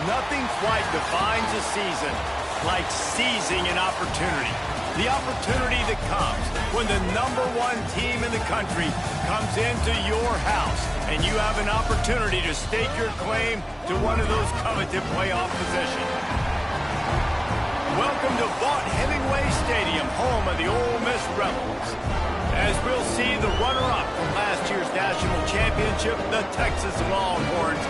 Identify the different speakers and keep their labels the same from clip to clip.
Speaker 1: Nothing quite defines a season like seizing an opportunity. The opportunity that comes when the #1 team in the country comes into your house and you have an opportunity to stake your claim to one of those coveted playoff positions. Welcome to Vaught-Hemingway Stadium, home of the Ole Miss Rebels. As we'll see the runner-up from last year's national championship, the Texas Longhorns,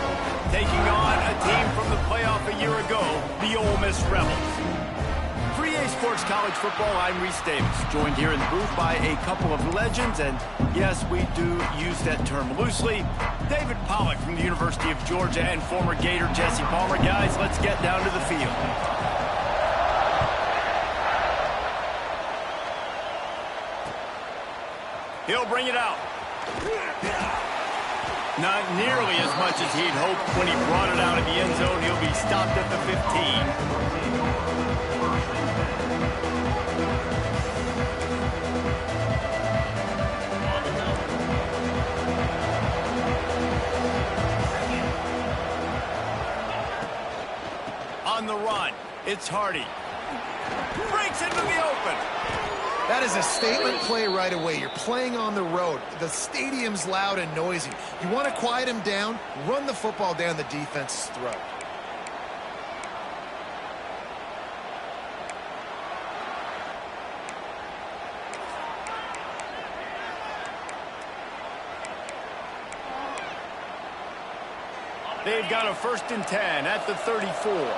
Speaker 1: taking on a team from the playoff a year ago, the Ole Miss Rebels. For EA Sports College Football, I'm Reese Davis, joined here in the booth by a couple of legends, and yes, we do use that term loosely. David Pollack from the University of Georgia and former Gator Jesse Palmer. Guys, let's get down to the field. He'll bring it out. Not nearly as much as he'd hoped when he brought it out of the end zone. He'll be stopped at the 15. On the run, it's Hardy. Breaks into the open.
Speaker 2: That is a statement play right away. You're playing on the road. The stadium's loud and noisy. You want to quiet him down, run the football down the defense's throat.
Speaker 1: They've got a 1st and 10 at the 34.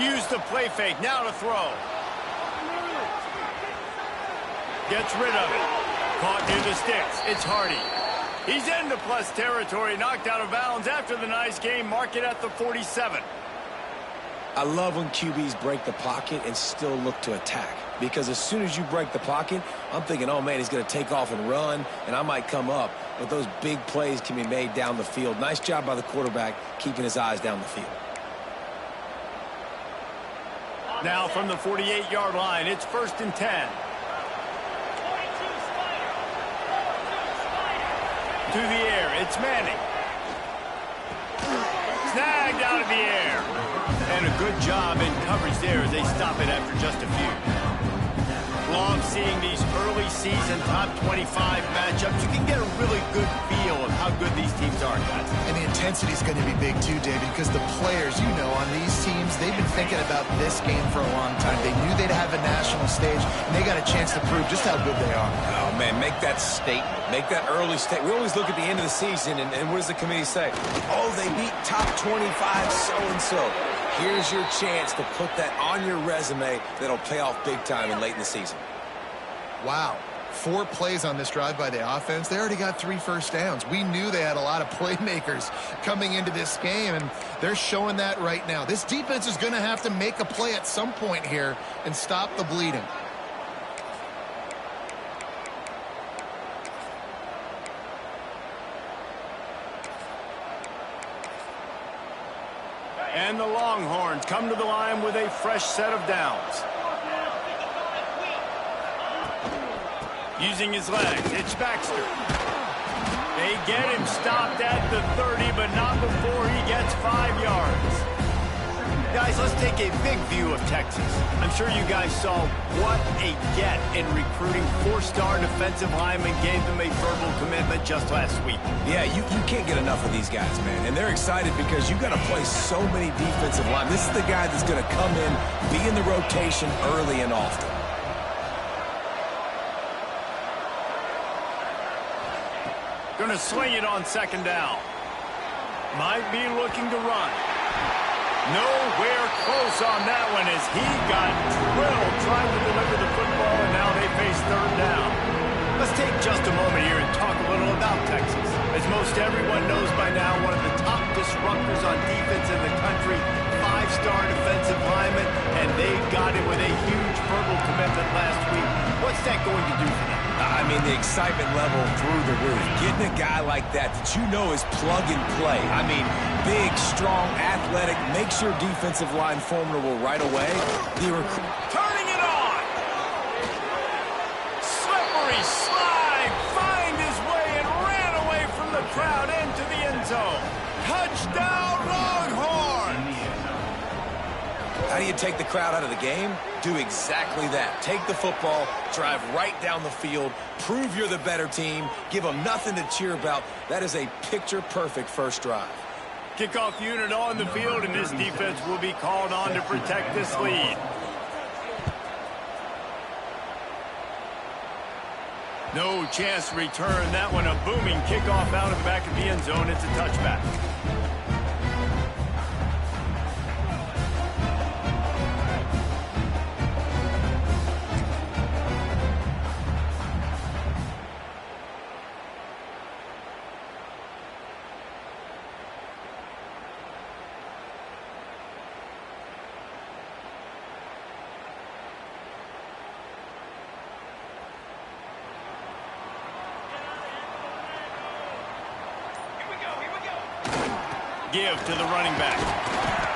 Speaker 1: Use the play fake, now to throw. Gets rid of it. Caught near the sticks, it's Hardy. He's into plus territory, knocked out of bounds after the nice game, mark it at the 47.
Speaker 3: I love when QBs break the pocket and still look to attack. Because as soon as you break the pocket, I'm thinking, oh man, he's going to take off and run, and I might come up. But those big plays can be made down the field. Nice job by the quarterback keeping his eyes down the field.
Speaker 1: Now from the 48-yard line, it's 1st and 10. To the air, it's Manning. Snagged out of the air. And a good job in coverage there as they stop it after just a few. Love seeing these early season top 25 matchups. You can get a really good feel of how good these teams are, guys.
Speaker 2: And the intensity is going to be big too, David, because the players, you know, on these teams, they've been thinking about this game for a long time. They knew they'd have a national stage, and they got a chance to prove just how good they are.
Speaker 3: Oh, man, make that statement. Make that early statement. We always look at the end of the season, and what does the committee say? Oh, they beat top 25 so-and-so. Here's your chance to put that on your resume that'll pay off big time and late in the season.
Speaker 2: Wow. 4 plays on this drive by the offense. They already got 3 first downs. We knew they had a lot of playmakers coming into this game, and they're showing that right now. This defense is going to have to make a play at some point here and stop the bleeding.
Speaker 1: And the Longhorns come to the line with a fresh set of downs. Using his legs, it's Baxter. They get him stopped at the 30, but not before he gets 5 yards. Guys, let's take a big view of Texas. I'm sure you guys saw what a get in recruiting. 4-star defensive linemen gave them a verbal commitment just last week.
Speaker 3: Yeah, you can't get enough of these guys, man. And they're excited because you got to play so many defensive linemen. This is the guy that's going to come in, be in the rotation early and often.
Speaker 1: Going to swing it on 2nd down. Might be looking to run. Nowhere close on that one as he got drilled trying to deliver the football, and now they face 3rd down. Let's take just a moment here and talk a little about Texas. As most everyone knows by now, one of the top disruptors on defense in the country, 5-star defensive lineman, and they got it with a huge verbal commitment last week. What's that going to do for them?
Speaker 3: I mean, the excitement level through the roof. Getting a guy like that you know is plug and play. I mean, big, strong, athletic, makes your defensive line formidable right away.
Speaker 1: Turning it on! Slippery slide so. Touchdown, Longhorns!
Speaker 3: How do you take the crowd out of the game? Do exactly that. Take the football, drive right down the field, prove you're the better team, give them nothing to cheer about. That is a picture-perfect first drive.
Speaker 1: Kickoff unit on the field, and this defense will be called on to protect this lead. No chance to return that one. A booming kickoff out of the back of the end zone. It's a touchback. Give to the running back.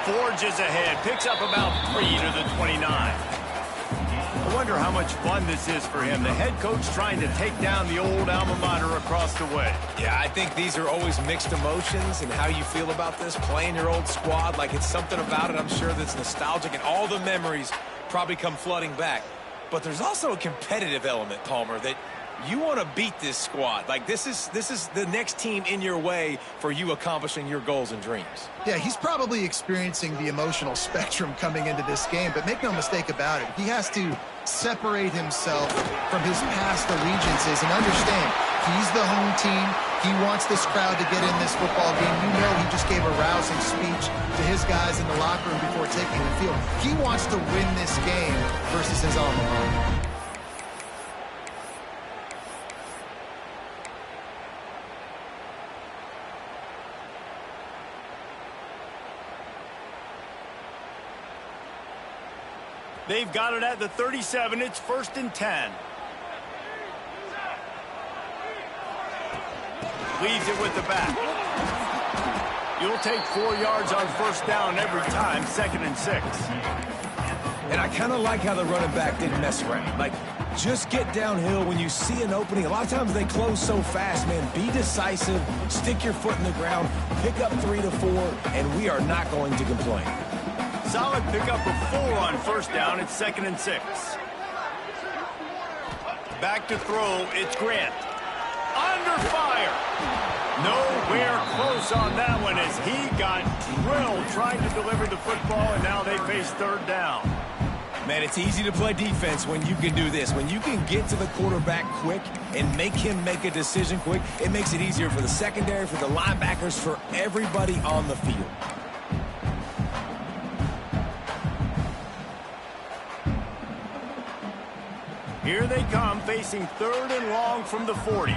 Speaker 1: Forges ahead. Picks up about 3 to the 29. I wonder how much fun this is for him. The head coach trying to take down the old alma mater across the way.
Speaker 3: Yeah, I think these are always mixed emotions and how you feel about this. Playing your old squad, like it's something about it, I'm sure, that's nostalgic, and all the memories probably come flooding back. But there's also a competitive element, Palmer, that you want to beat this squad. Like, this is the next team in your way for you accomplishing your goals and dreams.
Speaker 2: Yeah, he's probably experiencing the emotional spectrum coming into this game, but make no mistake about it, he has to separate himself from his past allegiances and understand he's the home team. He wants this crowd to get in this football game. You know, he just gave a rousing speech to his guys in the locker room before taking the field. He wants to win this game versus his alma mater.
Speaker 1: They've got it at the 37. It's 1st and 10. Leaves it with the back. You'll take 4 yards on 1st down every time. 2nd and 6.
Speaker 3: And I kind of like how the running back didn't mess around. Like, just get downhill when you see an opening. A lot of times they close so fast, man. Be decisive. Stick your foot in the ground. Pick up 3 to 4, and we are not going to complain.
Speaker 1: Solid pickup of 4 on 1st down. It's 2nd and 6. Back to throw. It's Grant. Under fire. Nowhere close on that one as he got drilled trying to deliver the football, and now they face 3rd down.
Speaker 3: Man, it's easy to play defense when you can do this. When you can get to the quarterback quick and make him make a decision quick, it makes it easier for the secondary, for the linebackers, for everybody on the field.
Speaker 1: Here they come, facing 3rd and long from the 40.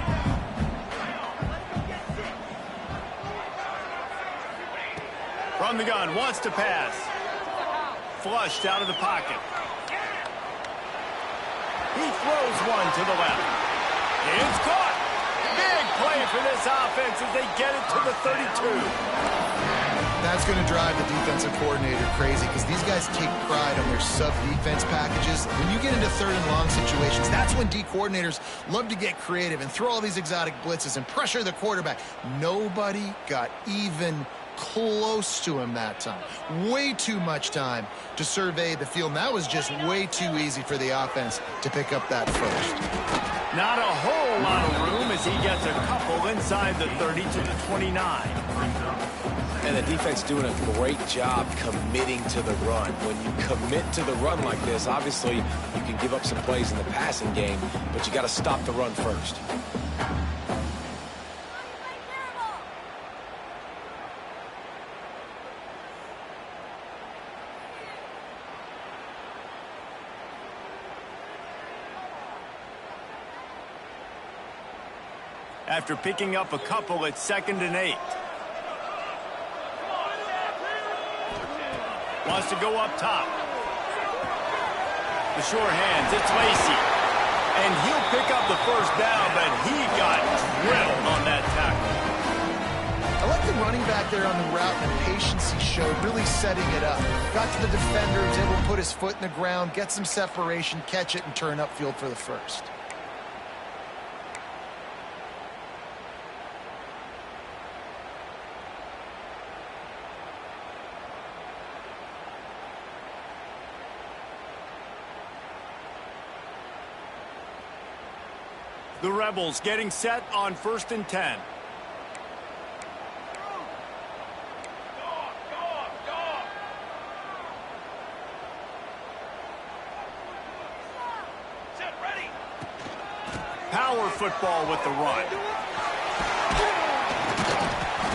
Speaker 1: From the gun, wants to pass. Flushed out of the pocket. He throws one to the left. It's caught. Big play for this offense as they get it to the 32.
Speaker 2: That's going to drive the defensive coordinator crazy because these guys take pride on their sub-defense packages. When you get into 3rd and long situations, that's when D coordinators love to get creative and throw all these exotic blitzes and pressure the quarterback. Nobody got even close to him that time. Way too much time to survey the field. And that was just way too easy for the offense to pick up that first.
Speaker 1: Not a whole lot of room as he gets a couple inside the 30 to the 29.
Speaker 3: And the defense doing a great job committing to the run. When you commit to the run like this, obviously you can give up some plays in the passing game, but you got to stop the run first.
Speaker 1: After picking up a couple, it's 2nd and 8. Wants to go up top. The sure hands, it's Lacey. And he'll pick up the 1st down, but he got drilled on that tackle.
Speaker 2: I like the running back there on the route and the patience he showed, really setting it up. Got to the defender, was able to put his foot in the ground, get some separation, catch it, and turn upfield for the 1st.
Speaker 1: The Rebels getting set on 1st and 10. Power football with the run.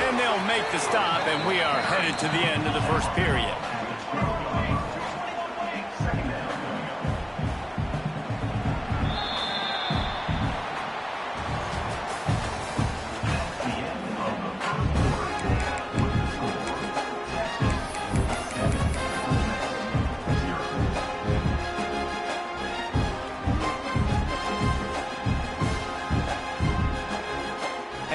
Speaker 1: And they'll make the stop, and we are headed to the end of the first period.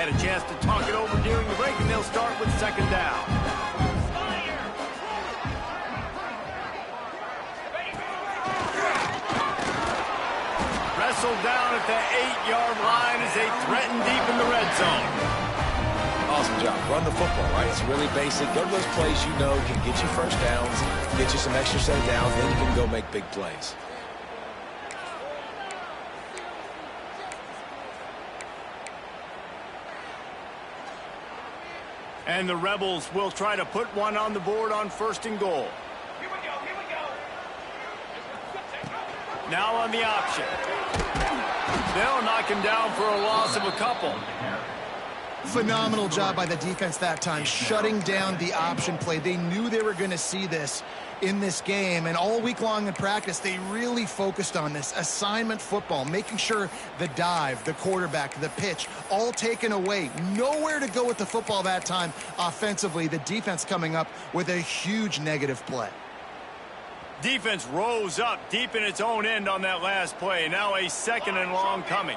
Speaker 1: Had a chance to talk it over during the break, and they'll start with 2nd down. Wrestled down at the 8-yard line as they threaten deep in the red zone.
Speaker 3: Awesome job. Run the football, right? It's really basic. Go to those plays you know can get you first downs, get you some extra set of downs, then you can go make big plays.
Speaker 1: And the Rebels will try to put one on the board on 1st and goal.
Speaker 4: Here we go.
Speaker 1: Now on the option. They'll knock him down for a loss of a couple.
Speaker 2: Phenomenal job by the defense that time, shutting down the option play. They knew they were going to see this in this game, and all week long in practice, they really focused on this assignment football, making sure the dive, the quarterback, the pitch, all taken away. Nowhere to go with the football that time offensively. The defense coming up with a huge negative play.
Speaker 1: Defense rose up deep in its own end on that last play. Now a 2nd and long coming.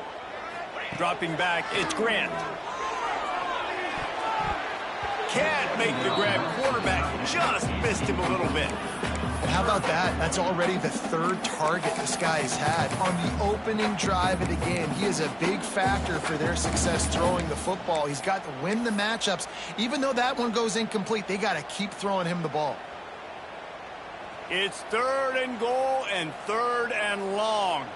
Speaker 1: Dropping back, it's Grant. Can't make the grab. Quarterback just missed him a little bit.
Speaker 2: How about that? That's already the 3rd target this guy has had on the opening drive of the game. He is a big factor for their success throwing the football. He's got to win the matchups. Even though that one goes incomplete, they got to keep throwing him the ball.
Speaker 1: It's 3rd and goal and 3rd and long.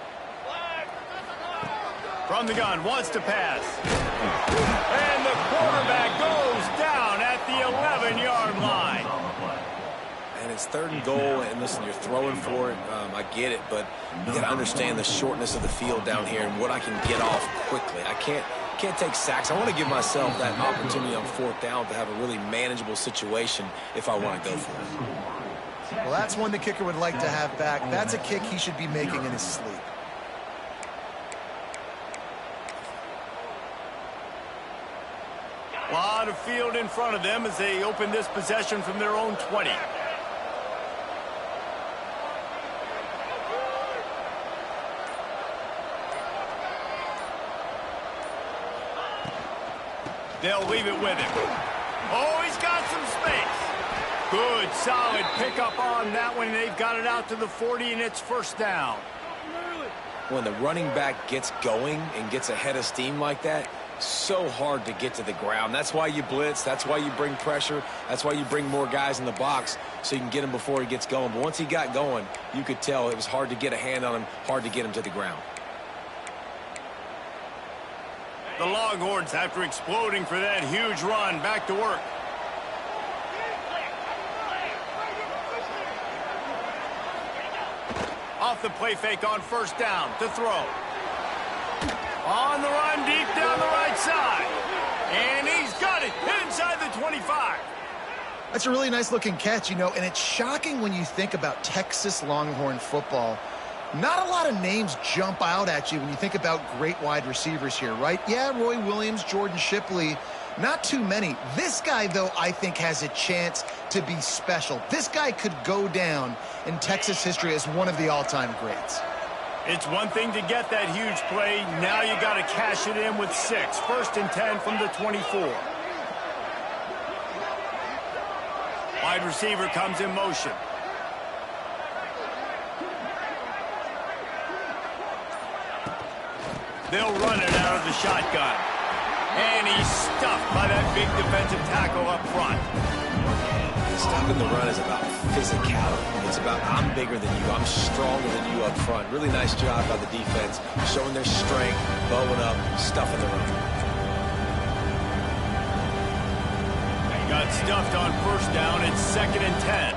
Speaker 1: From the gun, wants to pass. And the quarterback goes down at the 11-yard line.
Speaker 3: And it's 3rd and goal, and listen, you're throwing for it. I get it, but you got to understand the shortness of the field down here and what I can get off quickly. I can't take sacks. I want to give myself that opportunity on 4th down to have a really manageable situation if I want to go for it.
Speaker 2: Well, that's one the kicker would like to have back. That's a kick he should be making in his sleep.
Speaker 1: A lot of field in front of them as they open this possession from their own 20. They'll leave it with him. Oh, he's got some space. Good, solid pickup on that one. They've got it out to the 40, and it's 1st down.
Speaker 3: When the running back gets going and gets ahead of steam like that, so hard to get to the ground. That's why you blitz. That's why you bring pressure. That's why you bring more guys in the box so you can get him before he gets going. But once he got going, you could tell it was hard to get a hand on him, hard to get him to the ground.
Speaker 1: The Longhorns, after exploding for that huge run, back to work. Off the play fake on 1st down to throw. On the run deep down the right side. And he's got it inside the 25.
Speaker 2: That's a really nice looking catch, you know, and it's shocking when you think about Texas Longhorn football. Not a lot of names jump out at you when you think about great wide receivers here, right? Yeah, Roy Williams, Jordan Shipley, not too many. This guy, though, I think has a chance to be special. This guy could go down in Texas history as one of the all-time greats.
Speaker 1: It's one thing to get that huge play. Now you got to cash it in with 6. 1st and 10 from the 24. Wide receiver comes in motion. They'll run it out of the shotgun. And he's stuffed by that big defensive tackle up front.
Speaker 3: Stopping the run is about physicality. It's about I'm bigger than you. I'm stronger than you up front. Really nice job by the defense, showing their strength, bowing up, stuffing the run.
Speaker 1: They got stuffed on first down. It's 2nd and 10.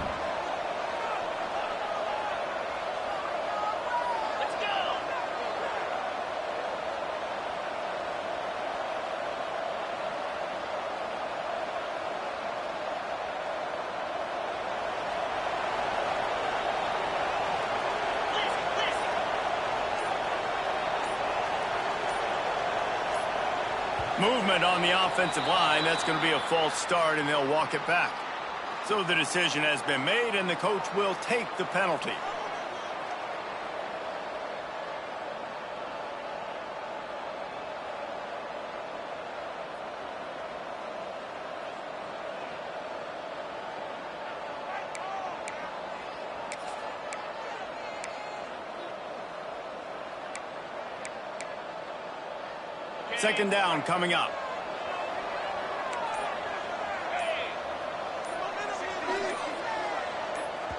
Speaker 1: Movement on the offensive line. That's going to be a false start, and they'll walk it back. So the decision has been made, and the coach will take the penalty. Second down coming up.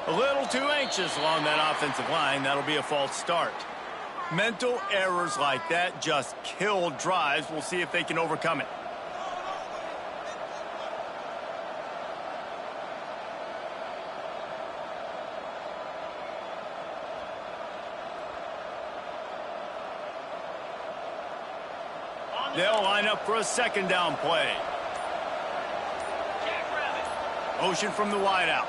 Speaker 1: A little too anxious along that offensive line. That'll be a false start. Mental errors like that just kill drives. We'll see if they can overcome it. They'll line up for a second down play. Motion from the wideout.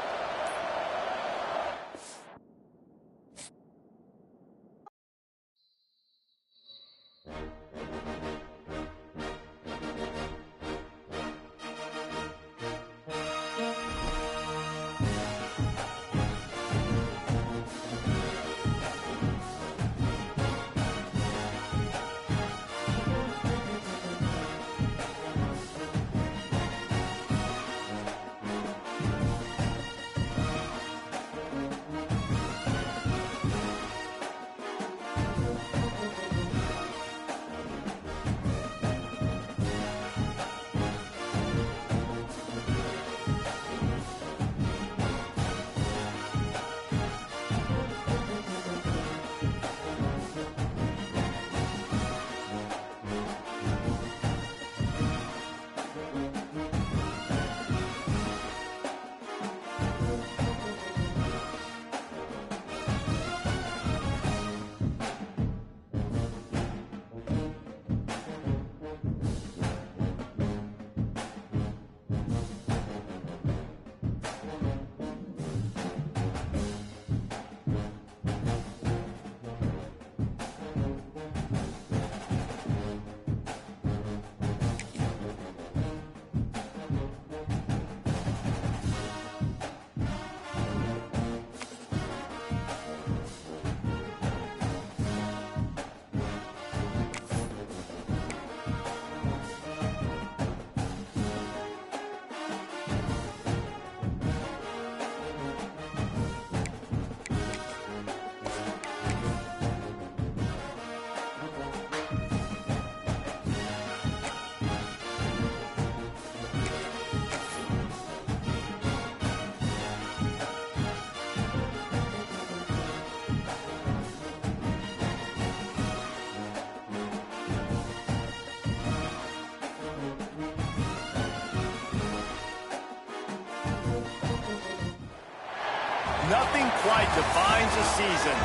Speaker 1: Nothing quite defines a season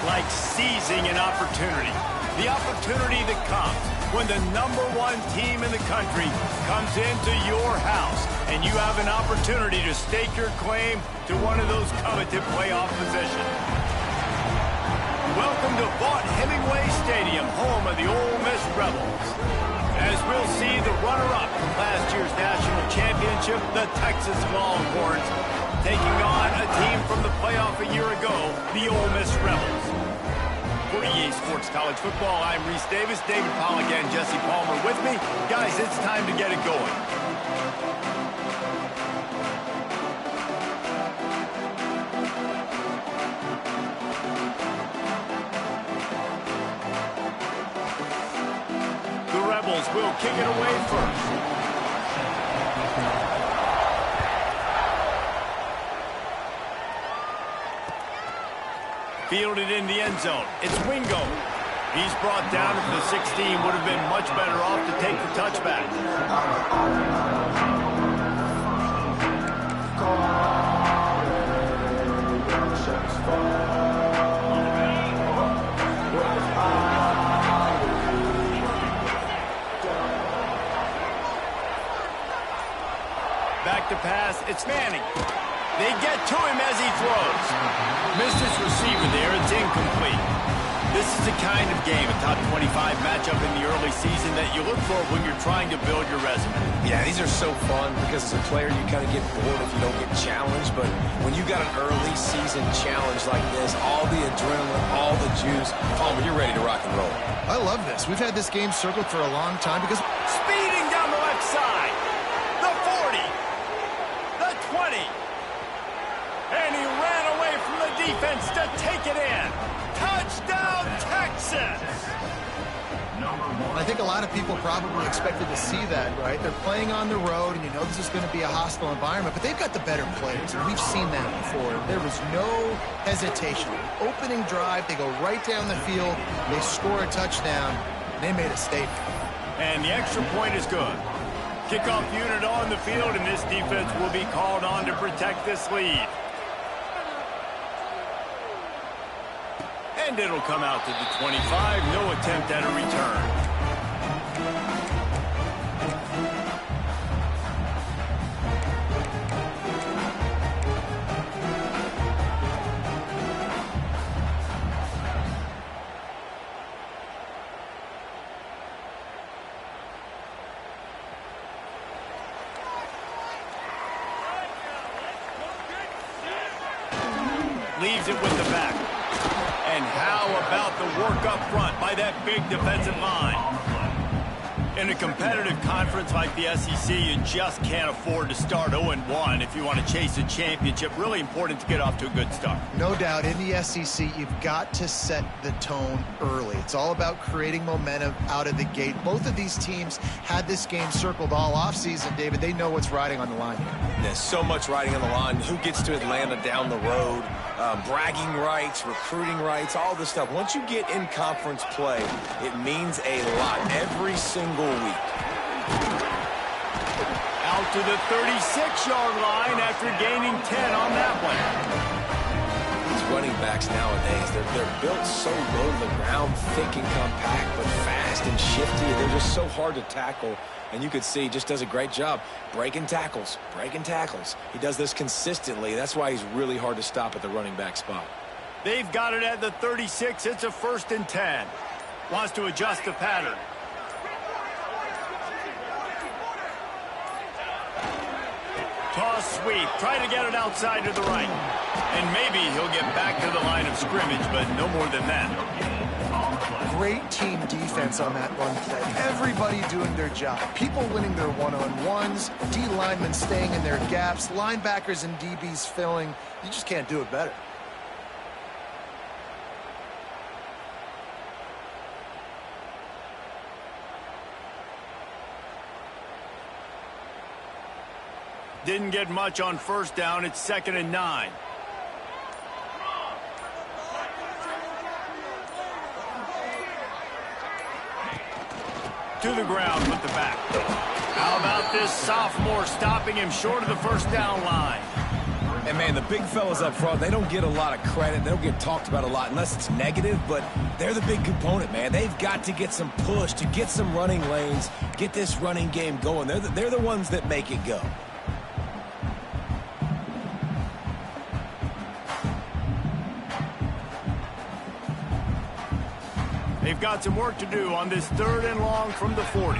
Speaker 1: like seizing an opportunity. The opportunity that comes when the #1 team in the country comes into your house and you have an opportunity to stake your claim to one of those coveted playoff positions. Welcome to Vaught Hemingway Stadium, home of the Ole Miss Rebels. As we'll see the runner-up from last year's national championship, the Texas Longhorns, taking on a team from the playoff a year ago, the Ole Miss Rebels. For EA Sports College Football, I'm Reese Davis, David Pollack, and Jesse Palmer with me. Guys, it's time to get it going. The Rebels will kick it away first. Fielded in the end zone. It's Wingo. He's brought down at the 16. Would have been much better off to take the touchback. Back to pass. It's Manning. They get to him as he throws. Missed his receiver there. It's incomplete. This is the kind of game, a top 25 matchup in the early season that you look for when you're trying to build your resume.
Speaker 3: Yeah, these are so fun because as a player, you kind of get bored if you don't get challenged. But when you got an early season challenge like this, all the adrenaline, all the juice, Palmer, you're ready to rock and roll.
Speaker 2: I love this. We've had this game circled for a long time because...
Speaker 1: Speeding down the left side. The 40. The 20. And he ran away from the defense to take it in. Touchdown, Texas!
Speaker 2: I think a lot of people probably expected to see that, right? They're playing on the road, and you know this is going to be a hostile environment, but they've got the better players, and we've seen that before. There was no hesitation. Opening drive, they go right down the field, they score a touchdown, and they made a statement.
Speaker 1: And the extra point is good. Kickoff unit on the field, and this defense will be called on to protect this lead. And it'll come out to the 25. No attempt at a return. Leaves it with the back. And how about the work up front by that big defensive line? In a competitive conference like the SEC, you just can't afford to start 0-1 if you want to chase a championship. Really important to get off to a good start.
Speaker 2: No doubt, in the SEC, you've got to set the tone early. It's all about creating momentum out of the gate. Both of these teams had this game circled all offseason, David. They know what's riding on the line here.
Speaker 3: There's so much riding on the line. Who gets to Atlanta down the road? Bragging rights, recruiting rights, all this stuff. Once you get in conference play, it means a lot every single week.
Speaker 1: Out to the 36-yard line after gaining 10 on that one.
Speaker 3: These running backs nowadays, they're built so low to the ground, thick and compact, but fast and shifty. They're just so hard to tackle. And you could see he just does a great job breaking tackles, breaking tackles. He does this consistently. That's why he's really hard to stop at the running back spot.
Speaker 1: They've got it at the 36. It's a 1st and 10. Wants to adjust the pattern. Toss sweep. Try to get it outside to the right. And maybe he'll get back to the line of scrimmage, but no more than that.
Speaker 2: Great team defense on that run play. Everybody doing their job. People winning their one-on-ones, D linemen staying in their gaps, linebackers and DBs filling. You just can't do it better.
Speaker 1: Didn't get much on 1st down. It's 2nd and 9. To the ground with the back. How about this sophomore stopping him short of the 1st down line?
Speaker 3: And, man, the big fellas up front, they don't get a lot of credit. They don't get talked about a lot unless it's negative, but they're the big component, man. They've got to get some push, to get some running lanes, get this running game going. They're the ones that make it go.
Speaker 1: They've got some work to do on this 3rd and long from the 40.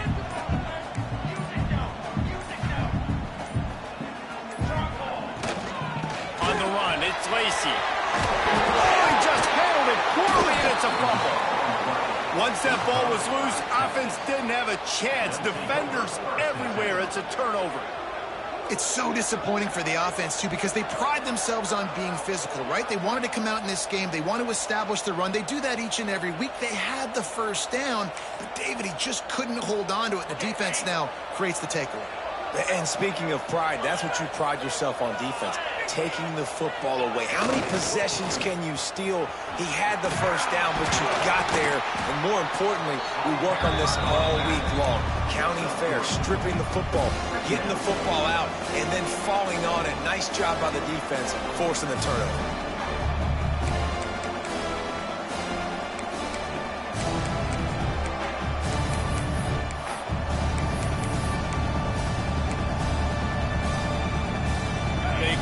Speaker 1: On the run, it's Lacey. Oh, he just handled it poorly, and it's a fumble. Once that ball was loose, offense didn't have a chance. Defenders everywhere. It's a turnover.
Speaker 2: It's so disappointing for the offense, too, because they pride themselves on being physical, right? They wanted to come out in this game. They want to establish the run. They do that each and every week. They had the 1st down, but David, he just couldn't hold on to it. The defense now creates the takeaway.
Speaker 3: And speaking of pride, that's what you pride yourself on defense, taking the football away. How many possessions can you steal? He had the first down, but you got there. And more importantly, we work on this all week long. County fair, stripping the football, getting the football out, and then falling on it. Nice job by the defense, forcing the turnover.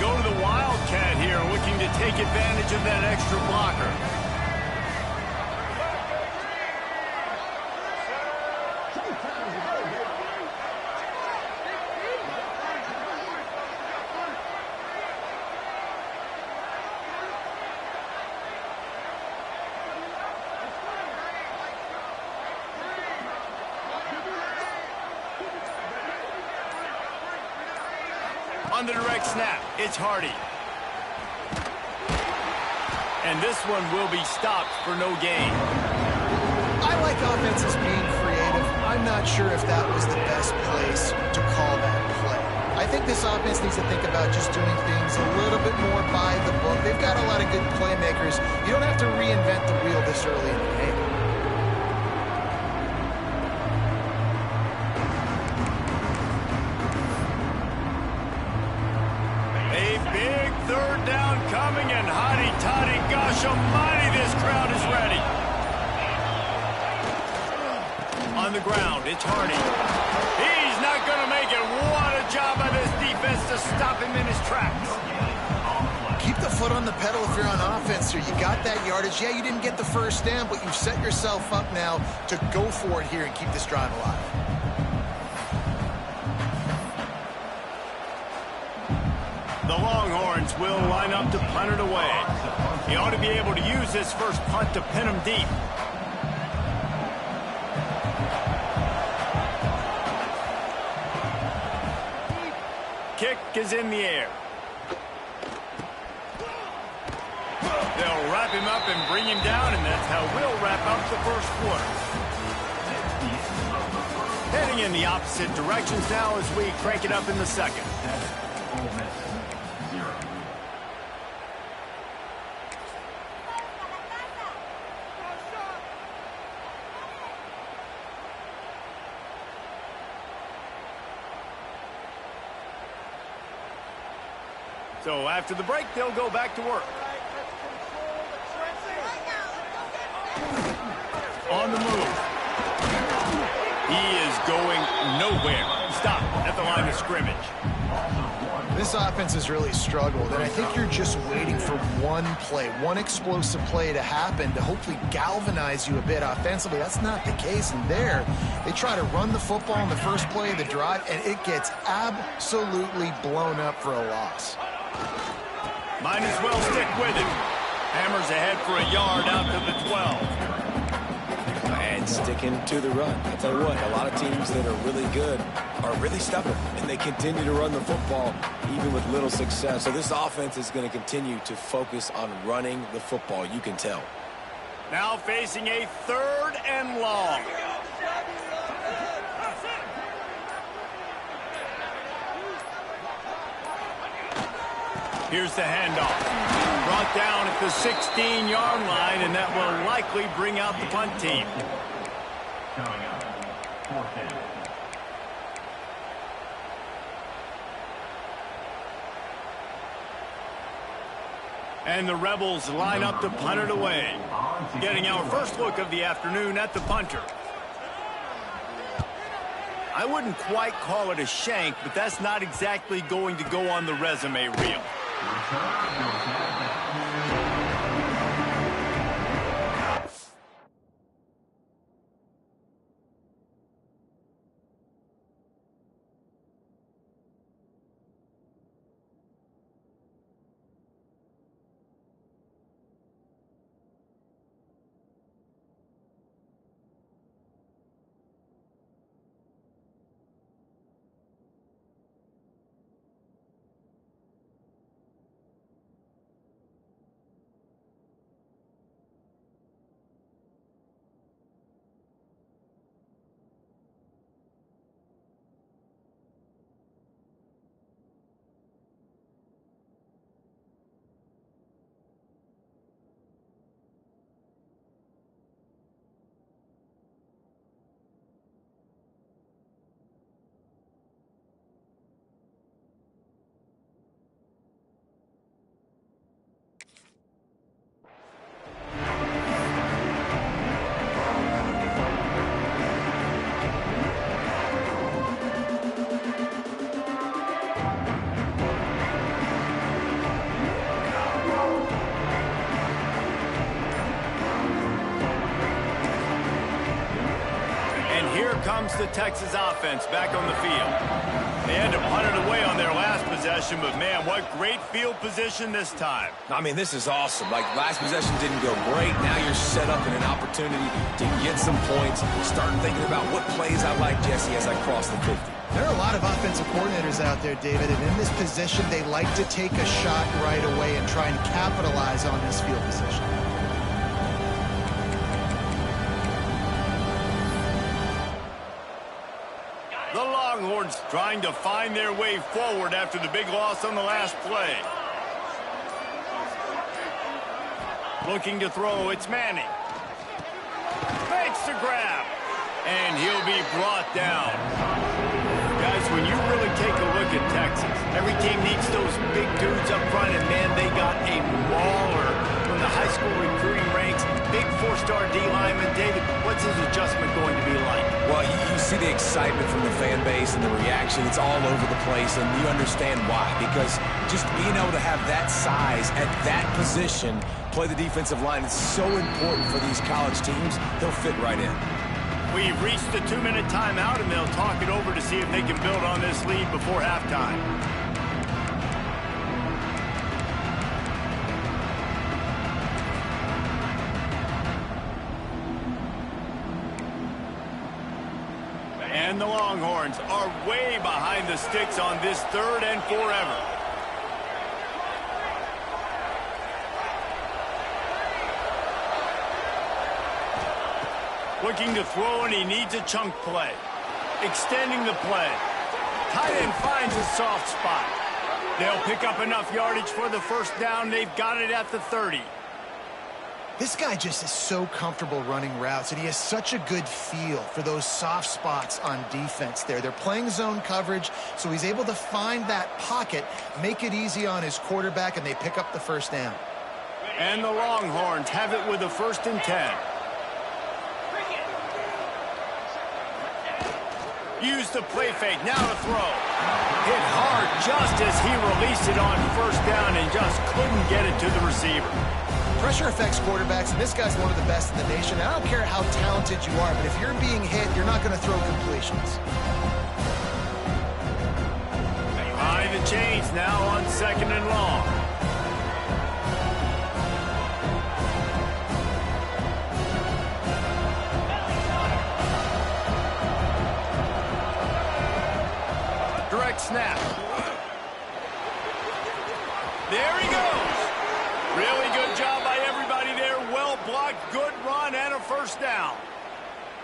Speaker 1: Go to the Wildcat here, looking to take advantage of that extra blocker. On the direct snap, it's Hardy. And this one will be stopped for no gain.
Speaker 2: I like offenses being creative. I'm not sure if that was the best place to call that play. I think this offense needs to think about just doing things a little bit more by the book. They've got a lot of good playmakers. You don't have to reinvent the wheel this early in the game.
Speaker 1: Third down coming, and hotty-toddy, gosh almighty, this crowd is ready. On the ground, it's Hardy. He's not going to make it. What a job by this defense to stop him in his tracks.
Speaker 2: Keep the foot on the pedal if you're on offense here. You got that yardage. Yeah, you didn't get the first down, but you've set yourself up now to go for it here and keep this drive alive.
Speaker 1: The Longhorns will line up to punt it away. He ought to be able to use this first punt to pin him deep. Kick is in the air. They'll wrap him up and bring him down, and that's how we'll wrap up the first quarter. Heading in the opposite directions now as we crank it up in the second. So after the break, they'll go back to work. On the move. He is going nowhere. Stop at the line of scrimmage.
Speaker 2: This offense has really struggled, and I think you're just waiting for one play, one explosive play to happen to hopefully galvanize you a bit offensively. That's not the case, and there, they try to run the football on the first play of the drive, and it gets absolutely blown up for a loss.
Speaker 1: Might as well stick with it. Hammers ahead for a yard out to the 12.
Speaker 3: And sticking to the run. I'll tell you what, a lot of teams that are really good are really stubborn, and they continue to run the football even with little success. So this offense is going to continue to focus on running the football, you can tell.
Speaker 1: Now facing a 3rd and long. Here's the handoff. Brought down at the 16-yard line, and that will likely bring out the punt team. And the Rebels line up to punt it away. Getting our first look of the afternoon at the punter. I wouldn't quite call it a shank, but that's not exactly going to go on the resume reel. comes the Texas offense back on the field. They had to punt it away on their last possession, but, man, what great field position this time.
Speaker 3: I mean, this is awesome. Like, last possession didn't go great. Now you're set up in an opportunity to get some points. Start thinking about what plays I like, Jesse, as I cross the 50.
Speaker 2: There are a lot of offensive coordinators out there, David, and in this position, they like to take a shot right away and try and capitalize on this field position.
Speaker 1: The Longhorns trying to find their way forward after the big loss on the last play. Looking to throw, it's Manning. Makes the grab. And he'll be brought down. Guys, when you really take a look at Texas, every team needs those big dudes up front, and, man, they got a mauler from the high school recruiting ranks. Big four-star D lineman. David, what's his adjustment going to be like?
Speaker 3: Well, you see the excitement from the fan base and the reaction. It's all over the place, and you understand why. Because just being able to have that size at that position, play the defensive line, is so important for these college teams. They'll fit right in.
Speaker 1: We've reached the 2-minute timeout, and they'll talk it over to see if they can build on this lead before halftime. And the Longhorns are way behind the sticks on this 3rd and forever. Looking to throw, and he needs a chunk play. Extending the play. Tight end finds a soft spot. They'll pick up enough yardage for the first down. They've got it at the 30.
Speaker 2: This guy just is so comfortable running routes, and he has such a good feel for those soft spots on defense there. They're playing zone coverage, so he's able to find that pocket, make it easy on his quarterback, and they pick up the first down.
Speaker 1: And the Longhorns have it with a 1st and 10. Use the play fake, now to throw. Hit hard just as he released it on first down and just couldn't get it to the receiver.
Speaker 2: Pressure affects quarterbacks, and this guy's one of the best in the nation. I don't care how talented you are, but if you're being hit, you're not going to throw completions.
Speaker 1: Behind the chains now on 2nd and long. Direct snap. There he goes. Really good job by everybody there. Well blocked, good run, and a first down.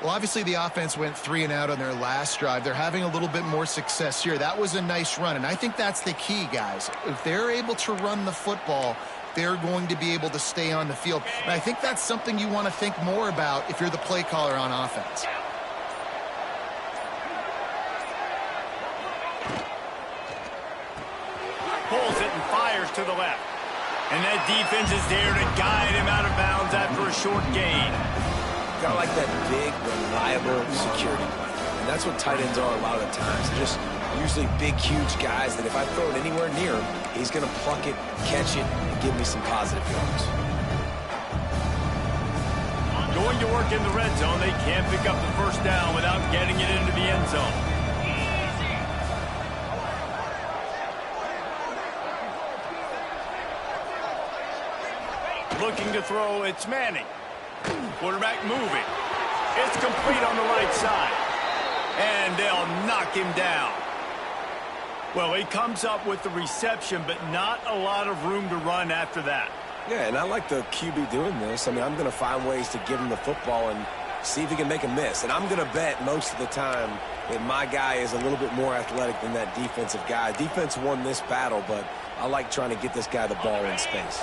Speaker 2: Well, obviously the offense went 3 and out on their last drive. They're having a little bit more success here. That was a nice run, and I think that's the key, guys. If they're able to run the football, they're going to be able to stay on the field. And I think that's something you want to think more about if you're the play caller on offense.
Speaker 1: Pulls it and fires to the left. And that defense is there to guide him out of bounds after a short gain.
Speaker 3: Kind of like that big, reliable security blanket. And that's what tight ends are a lot of the times. They're just usually big, huge guys that if I throw it anywhere near him, he's going to pluck it, catch it, and give me some positive yards.
Speaker 1: Going to work in the red zone. They can't pick up the first down without getting it into the end zone. Looking to throw, it's Manning. Quarterback moving. It's complete on the right side. And they'll knock him down. Well, he comes up with the reception, but not a lot of room to run after that.
Speaker 3: Yeah, and I like the QB doing this. I mean, I'm going to find ways to give him the football and see if he can make a miss. And I'm going to bet most of the time that my guy is a little bit more athletic than that defensive guy. Defense won this battle, but I like trying to get this guy the ball in space.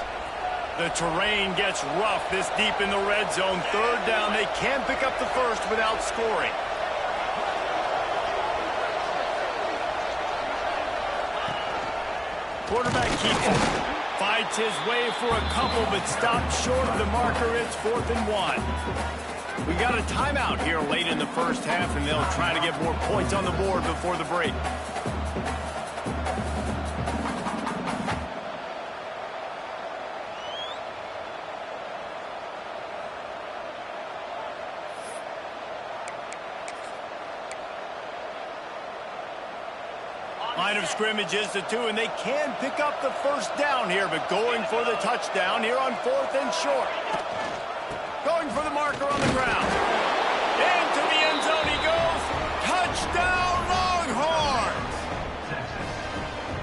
Speaker 1: The terrain gets rough this deep in the red zone. 3rd down. They can't pick up the first without scoring. Quarterback keeps it. Fights his way for a couple, but stops short of the marker. It's 4th and 1. We got a timeout here late in the first half, and they'll try to get more points on the board before the break. of scrimmage is the 2, and they can pick up the first down here, but going for the touchdown here on 4th and short. Going for the marker on the ground. Into the end zone he goes. Touchdown, Longhorns!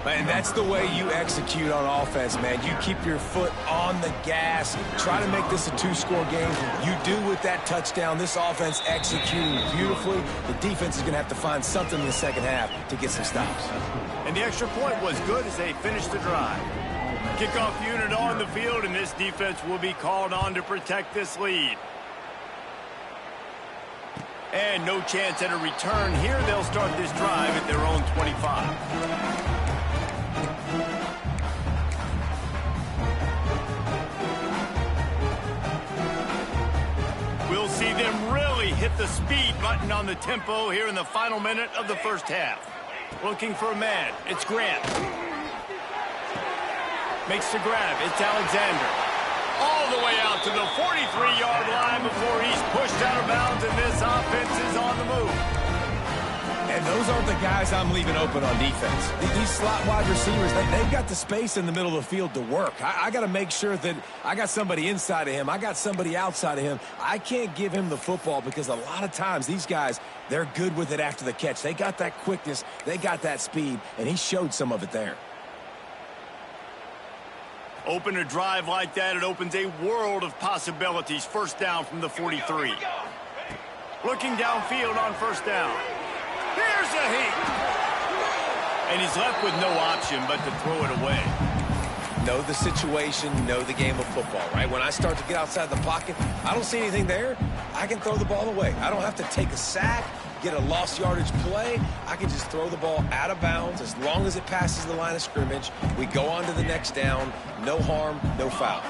Speaker 3: And that's the way you execute on offense, man. You keep your foot on the gas. Try to make this a 2-score game. You do with that touchdown. This offense executing beautifully. The defense is going to have to find something in the second half to get some stops.
Speaker 1: And the extra point was good as they finished the drive. Kickoff unit on the field, and this defense will be called on to protect this lead. And no chance at a return here. They'll start this drive at their own 25. We'll see them really hit the speed button on the tempo here in the final minute of the first half. Looking for a man. It's Grant. Makes the grab. It's Alexander. All the way out to the 43-yard line before he's pushed out of bounds, and this offense is on the move.
Speaker 3: And those aren't the guys I'm leaving open on defense. These slot wide receivers, they've got the space in the middle of the field to work. I got to make sure that I got somebody inside of him. I got somebody outside of him. I can't give him the football because a lot of times these guys, they're good with it after the catch. They got that quickness. They got that speed, and he showed some of it there.
Speaker 1: Open a drive like that, it opens a world of possibilities. First down from the 43. Looking downfield on first down. Here's a heat. And he's left with no option but to throw it away.
Speaker 3: Know the situation, know the game of football, right? When I start to get outside the pocket, I don't see anything there. I can throw the ball away. I don't have to take a sack, get a lost yardage play. I can just throw the ball out of bounds as long as it passes the line of scrimmage. We go on to the next down. No harm, no foul.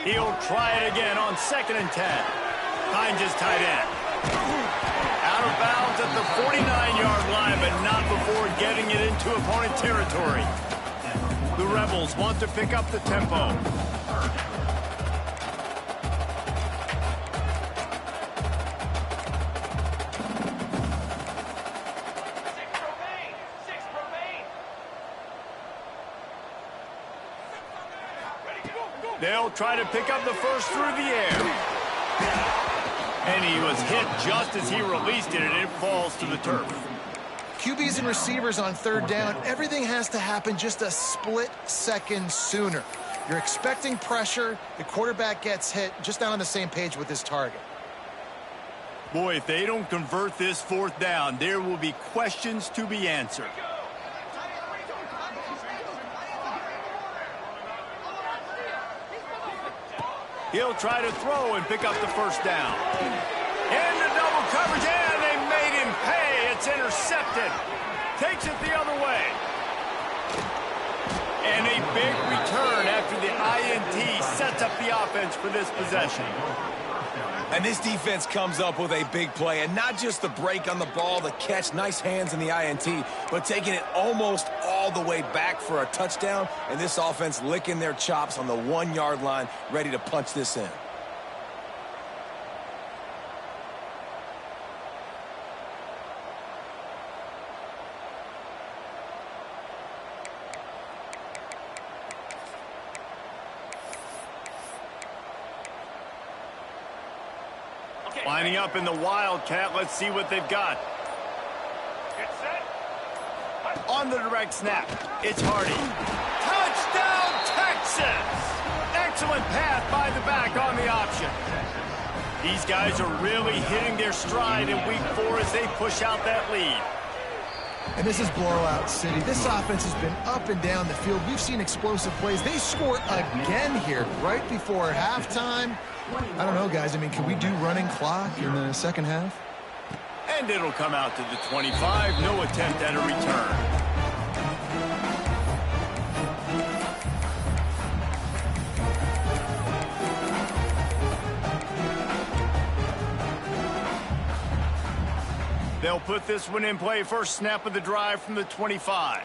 Speaker 1: He'll try it again on 2nd and 10. Finds his tight end. Out of bounds at the 49-yard line, but not before getting it into opponent territory. The Rebels want to pick up the tempo. They'll try to pick up the first through the air. And he was hit just as he released it, and it falls to the turf.
Speaker 2: QBs and receivers on 3rd down, everything has to happen just a split second sooner. You're expecting pressure, the quarterback gets hit, just not on the same page with his target.
Speaker 1: Boy, if they don't convert this 4th down, there will be questions to be answered. He'll try to throw and pick up the first down. Into double coverage, and they made him pay. It's intercepted. Takes it the other way. And a big return after the INT sets up the offense for this possession.
Speaker 3: And this defense comes up with a big play, and not just the break on the ball, the catch, nice hands in the INT, but taking it almost all the way back for a touchdown, and this offense licking their chops on the 1-yard line, ready to punch this in.
Speaker 1: Lining up in the Wildcat. Let's see what they've got. Get set. On the direct snap, it's Hardy. Touchdown, Texas! Excellent pass by the back on the option. These guys are really hitting their stride in week 4 as they push out that lead.
Speaker 2: And this is blowout city. This offense has been up and down the field. We've seen explosive plays. They score again here right before halftime. I don't know, guys. I mean, can we do running clock in the second half?
Speaker 1: And it'll come out to the 25. No attempt at a return. They'll put this one in play. First snap of the drive from the 25.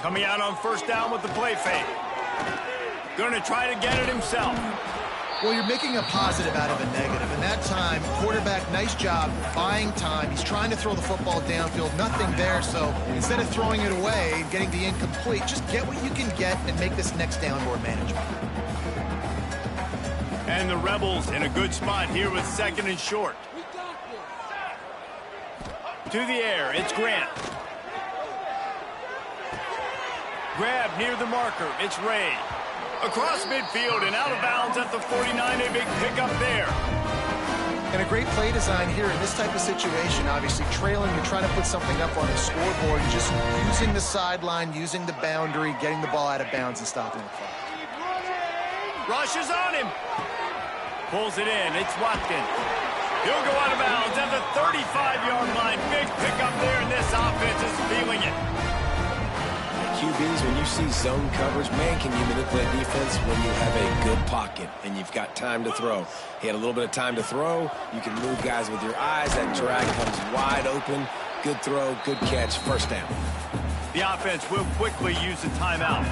Speaker 1: Coming out on first down with the play fake. Going to try to get it himself.
Speaker 2: Well, you're making a positive out of a negative. And that time, quarterback, nice job buying time. He's trying to throw the football downfield. Nothing there. So instead of throwing it away and getting the incomplete, just get what you can get and make this next down more manageable.
Speaker 1: And the Rebels in a good spot here with 2nd and short. To the air, it's Grant. Grab near the marker, it's Ray. Across midfield and out of bounds at the 49, a big pickup there.
Speaker 2: And a great play design here in this type of situation. Obviously trailing, you're trying to put something up on the scoreboard, just using the sideline, using the boundary, getting the ball out of bounds and stopping the clock.
Speaker 1: Rushes on him. Pulls it in, it's Watkins. He'll go out of bounds at the 35-yard line. Big pickup there, and this offense is feeling it.
Speaker 3: QBs, when you see zone coverage, man, can you manipulate defense when you have a good pocket and you've got time to throw? He had a little bit of time to throw. You can move guys with your eyes. That drag comes wide open. Good throw, good catch, first down.
Speaker 1: The offense will quickly use a timeout.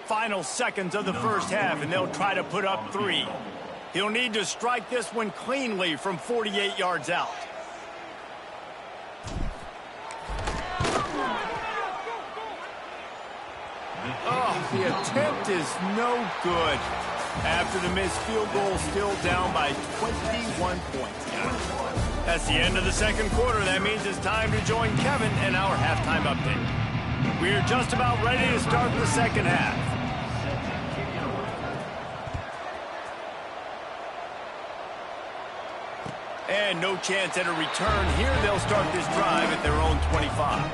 Speaker 1: Final seconds of the first half, and they'll try to put up 3. He'll need to strike this one cleanly from 48 yards out. Oh, the attempt is no good. After the missed field goal, still down by 21 points. That's the end of the second quarter. That means it's time to join Kevin in our halftime update. We're just about ready to start the second half. And no chance at a return here. They'll start this drive at their own 25.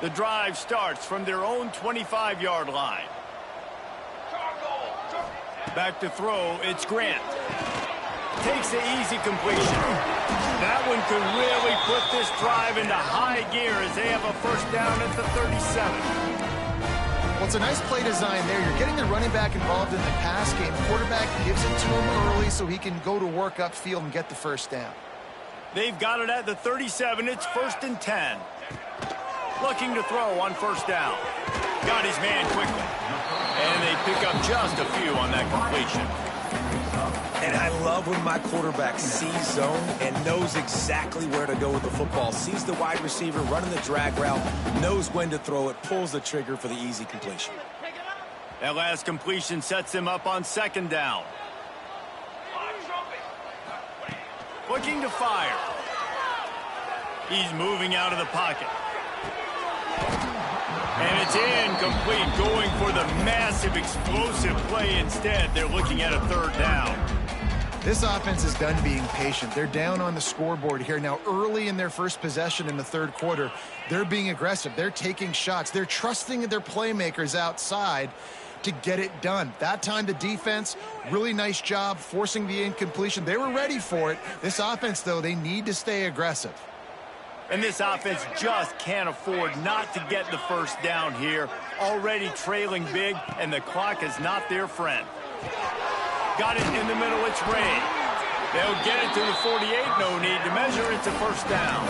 Speaker 1: The drive starts from their own 25-yard line. Back to throw, it's Grant. Takes the easy completion. That one could really put this drive into high gear as they have a first down at the 37.
Speaker 2: Well, it's a nice play design there. You're getting the running back involved in the pass game. Quarterback gives it to him early so he can go to work upfield and get the first down.
Speaker 1: They've got it at the 37. It's 1st and 10. Looking to throw on first down. Got his man quickly. And they pick up just a few on that completion.
Speaker 3: And I love when my quarterback sees zone and knows exactly where to go with the football. Sees the wide receiver running the drag route, knows when to throw it, pulls the trigger for the easy completion.
Speaker 1: That last completion sets him up on 2nd down. Looking to fire. He's moving out of the pocket. And it's incomplete, going for the massive explosive play instead. They're looking at a 3rd down.
Speaker 2: This offense is done being patient. They're down on the scoreboard here. Now, early in their first possession in the 3rd quarter, they're being aggressive. They're taking shots. They're trusting their playmakers outside to get it done. That time, the defense, really nice job forcing the incompletion. They were ready for it. This offense, though, they need to stay aggressive.
Speaker 1: And this offense just can't afford not to get the first down here. Already trailing big, and the clock is not their friend. Got it in the middle, it's Ray. They'll get it to the 48, no need to measure, it's a first down.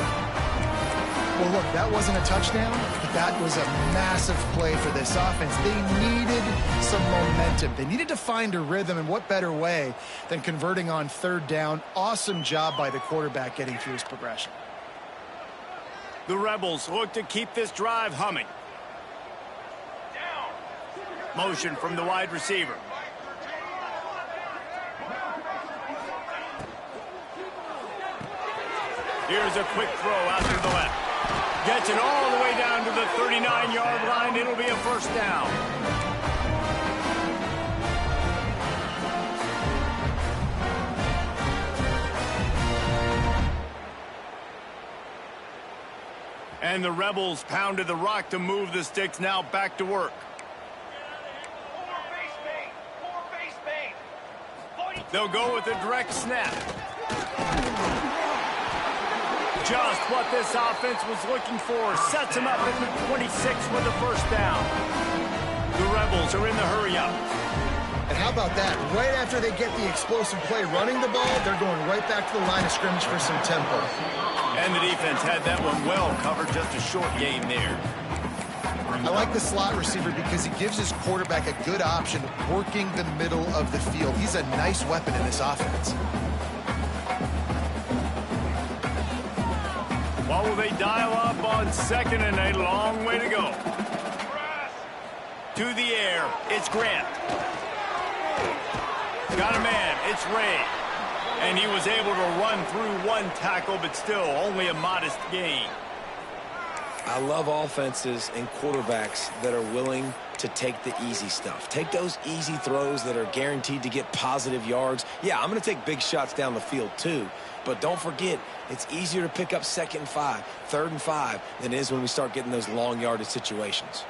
Speaker 2: Well, look, that wasn't a touchdown, but that was a massive play for this offense. They needed some momentum. They needed to find a rhythm, and what better way than converting on 3rd down. Awesome job by the quarterback getting through his progression.
Speaker 1: The Rebels look to keep this drive humming. Motion from the wide receiver. Here's a quick throw out to the left. Gets it all the way down to the 39-yard line. It'll be a first down. And the Rebels pounded the rock to move the sticks. Now back to work. They'll go with a direct snap. Just what this offense was looking for. Sets him up at the 26 with the first down. The Rebels are in the hurry-up.
Speaker 2: And how about that? Right after they get the explosive play running the ball, they're going right back to the line of scrimmage for some tempo.
Speaker 1: And the defense had that one well covered. Just a short gain there.
Speaker 2: I like the slot receiver because he gives his quarterback a good option working the middle of the field. He's a nice weapon in this offense.
Speaker 1: What will they dial up on second and a long way to go? To the air, it's Grant. Got a man, it's Ray. And he was able to run through one tackle, but still only a modest gain.
Speaker 3: I love offenses and quarterbacks that are willing to take the easy stuff. Take those easy throws that are guaranteed to get positive yards. Yeah, I'm going to take big shots down the field too. But don't forget, it's easier to pick up 2nd and 5, 3rd and 5 than it is when we start getting those long yardage situations.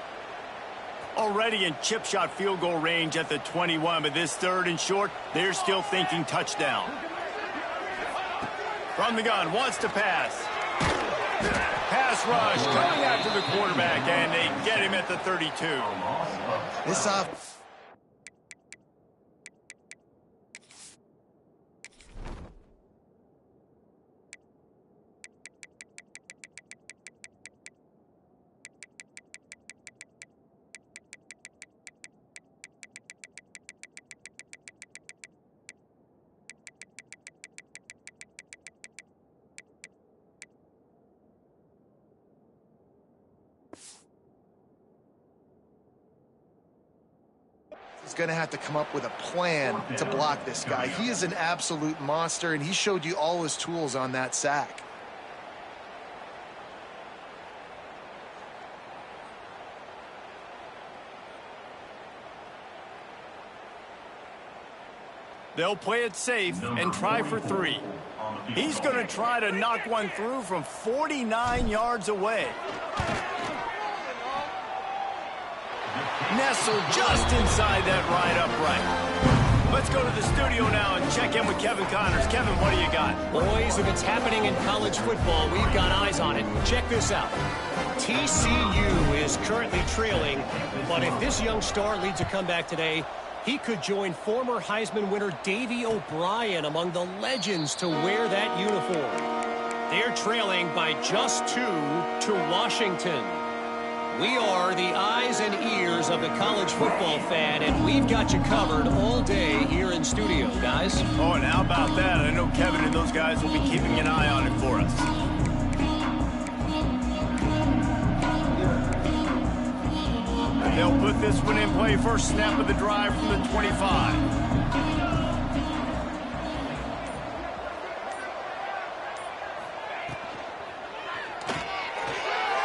Speaker 1: Already in chip shot field goal range at the 21, but this 3rd and short, they're still thinking touchdown. From the gun, wants to pass. Pass rush, coming after the quarterback, and they get him at the 32.
Speaker 2: This is going to have to come up with a plan to block this guy. He is an absolute monster, and he showed you all his tools on that sack.
Speaker 1: They'll play it safe and try for 3. He's going to try to knock one through from 49 yards away. Nestled just inside that right upright. Let's go to the studio now and check in with Kevin Connors. Kevin, what do you got?
Speaker 4: Boys, if it's happening in college football, we've got eyes on it. Check this out. TCU is currently trailing, but if this young star leads a comeback today, he could join former Heisman winner Davey O'Brien among the legends to wear that uniform. They're trailing by just 2 to Washington. We are the eyes and ears of the college football fan, and we've got you covered all day here in studio, guys.
Speaker 1: Oh, and how about that? I know Kevin and those guys will be keeping an eye on it for us. They'll put this one in play. First snap of the drive from the 25.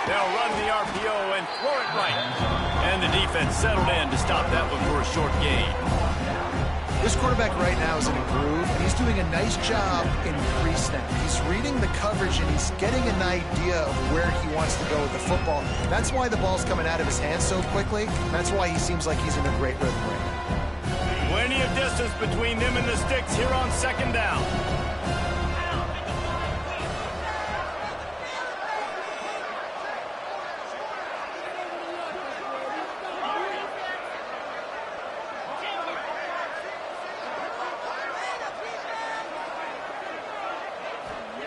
Speaker 1: They'll run the RPO and throw it right. And the defense settled in to stop that one for a short gain.
Speaker 2: This quarterback right now is in a groove, and he's doing a nice job in pre-snap. He's reading the coverage, and he's getting an idea of where he wants to go with the football. That's why the ball's coming out of his hands so quickly. That's why he seems like he's in a great rhythm right now.
Speaker 1: Plenty of distance between them and the sticks here on 2nd down.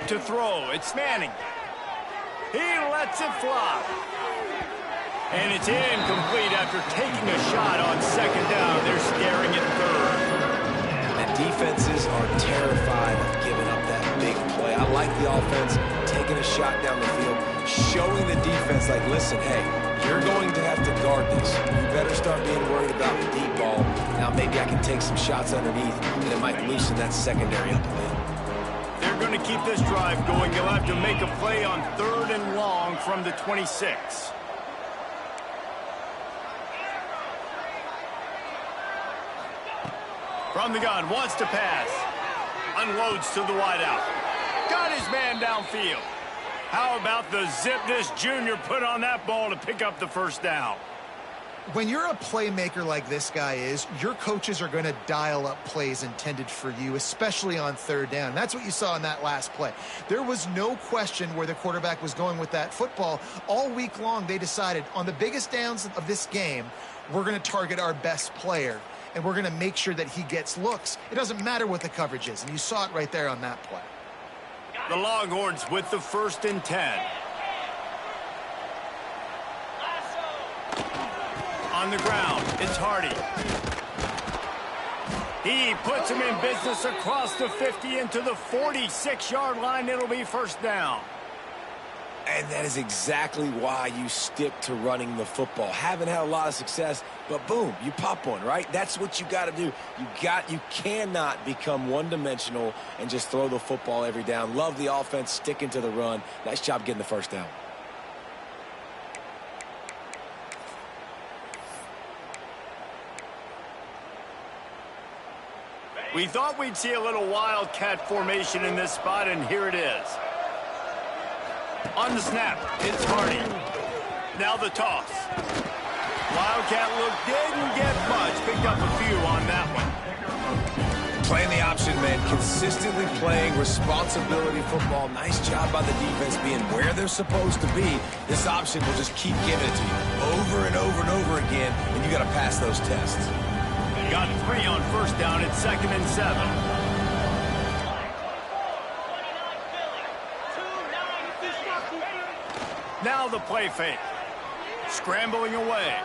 Speaker 1: To throw, it's Manning. He lets it fly. And it's incomplete after taking a shot on 2nd down. They're staring at 3rd.
Speaker 3: And defenses are terrified of giving up that big play. I like the offense taking a shot down the field, showing the defense like, listen, hey, you're going to have to guard this. You better start being worried about the deep ball. Now maybe I can take some shots underneath, and it might loosen that secondary up a bit.
Speaker 1: They're going to keep this drive going. They'll have to make a play on 3rd and long from the 26. From the gun, wants to pass. Unloads to the wideout. Got his man downfield. How about the zip this junior put on that ball to pick up the first down?
Speaker 2: When you're a playmaker like this guy is, your coaches are going to dial up plays intended for you, especially on third down. That's what you saw in that last play. There was no question where the quarterback was going with that football. All week long, they decided on the biggest downs of this game, we're going to target our best player, and we're going to make sure that he gets looks. It doesn't matter what the coverage is, and you saw it right there on that play.
Speaker 1: The Longhorns with the 1st and 10. On the ground, it's Hardy. He puts him in business across the 50 into the 46-yard line. It'll be 1st down.
Speaker 3: And that is exactly why you stick to running the football. Haven't had a lot of success, but boom, you pop one, right? That's what you got to do. You cannot become one-dimensional and just throw the football every down. Love the offense, sticking to the run. Nice job getting the 1st down.
Speaker 1: We thought we'd see a little wildcat formation in this spot, and here it is. On the snap, it's Hardy. Now the toss. Wildcat look didn't get much. Picked up a few on that one.
Speaker 3: Playing the option, man. Consistently playing responsibility football. Nice job by the defense being where they're supposed to be. This option will just keep giving it to you over and over and over again, and you got to pass those tests.
Speaker 1: Got 3 on 1st down. It's 2nd and 7. Now the play fake. Scrambling away.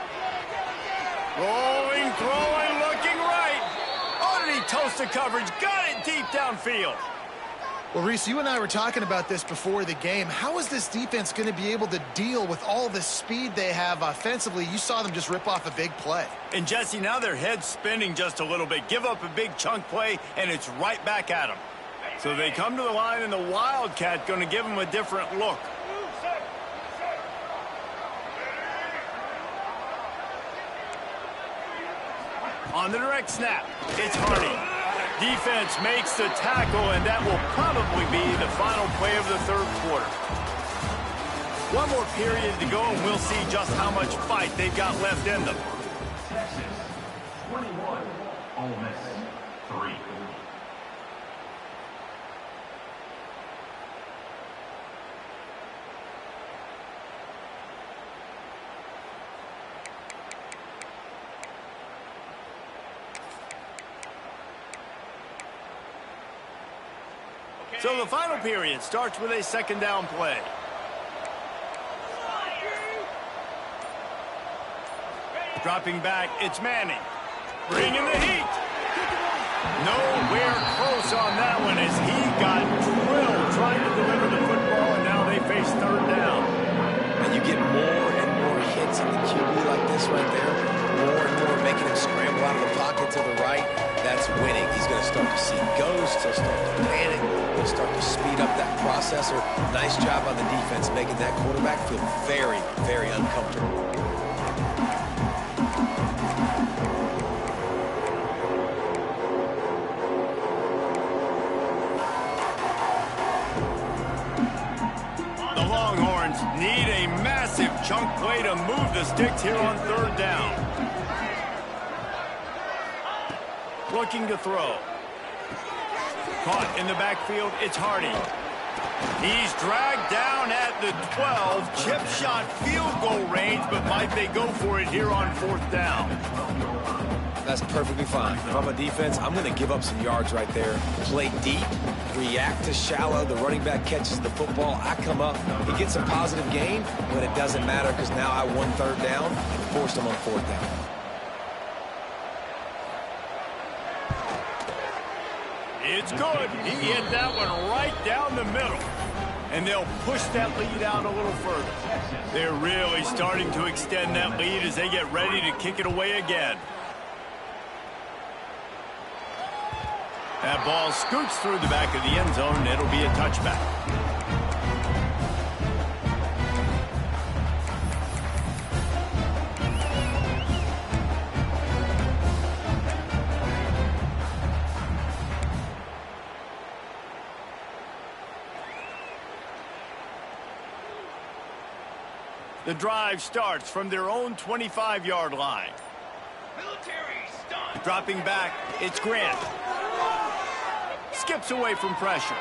Speaker 1: Rolling, throwing, looking right. Oh, did he toast the coverage? Got it deep downfield.
Speaker 2: Well, Reese, you and I were talking about this before the game. How is this defense going to be able to deal with all the speed they have offensively? You saw them just rip off a big play.
Speaker 1: And, Jesse, now their head's spinning just a little bit. Give up a big chunk play, and it's right back at them. So they come to the line, and the Wildcat going to give them a different look. On the direct snap, it's Hardy. Defense makes the tackle, and that will probably be the final play of the 3rd quarter. One more period to go, and we'll see just how much fight they've got left in them.
Speaker 5: Texas, 21, Ole Miss, 3.
Speaker 1: So the final period starts with a 2nd down play. Dropping back, it's Manning. Bringing the heat. Nowhere close on that one as he got drilled trying to deliver the football, and now they face 3rd down.
Speaker 3: And you get more and more hits on the QB like this right there. More and more making him scramble out of the pocket to the right. That's winning. He's going to start to see ghosts. He'll start to panic. He'll start to speed up that processor. Nice job on the defense making that quarterback feel very, very uncomfortable.
Speaker 1: The Longhorns need a massive chunk play to move the sticks here on 3rd down. Looking to throw. Caught in the backfield, it's Hardy. He's dragged down at the 12. Chip shot field goal range, but might they go for it here on 4th down?
Speaker 3: That's perfectly fine. If I'm a defense, I'm going to give up some yards right there. Play deep, react to shallow. The running back catches the football. I come up. He gets a positive gain, but it doesn't matter because now I won 3rd down and forced him on 4th down.
Speaker 1: It's good. He hit that one right down the middle. And they'll push that lead out a little further. They're really starting to extend that lead as they get ready to kick it away again. That ball scoots through the back of the end zone, and it'll be a touchback. The drive starts from their own 25-yard line. Dropping back, it's Grant. Skips away from pressure.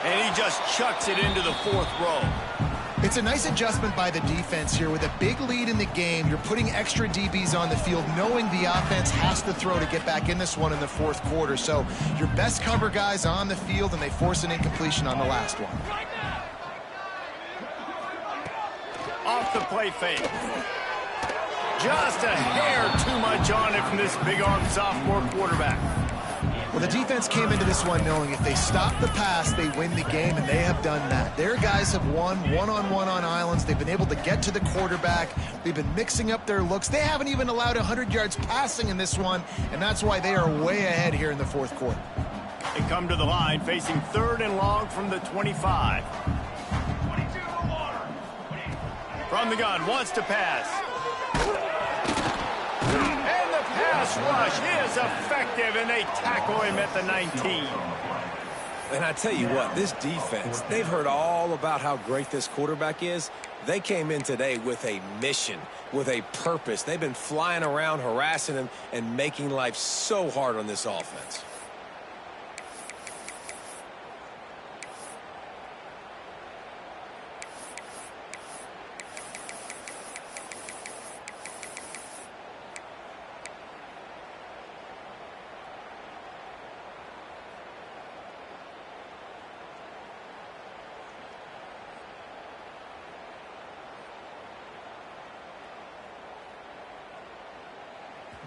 Speaker 1: And he just chucks it into the 4th row.
Speaker 2: It's a nice adjustment by the defense here. With a big lead in the game, you're putting extra DBs on the field, knowing the offense has to throw to get back in this one in the 4th quarter. So your best cover guys on the field, and they force an incompletion on the last one.
Speaker 1: Off the play fake. Just a hair too much on it from this big-armed sophomore quarterback.
Speaker 2: Well, the defense came into this one knowing if they stop the pass, they win the game, and they have done that. Their guys have won one-on-one on islands. They've been able to get to the quarterback. They've been mixing up their looks. They haven't even allowed 100 yards passing in this one, and that's why they are way ahead here in the 4th quarter.
Speaker 1: They come to the line facing 3rd and long from the 25. From the gun, wants to pass. And the pass rush is effective, and they tackle him at the 19.
Speaker 3: And I tell you what, this defense, they've heard all about how great this quarterback is. They came in today with a mission, with a purpose. They've been flying around, harassing him, and making life so hard on this offense.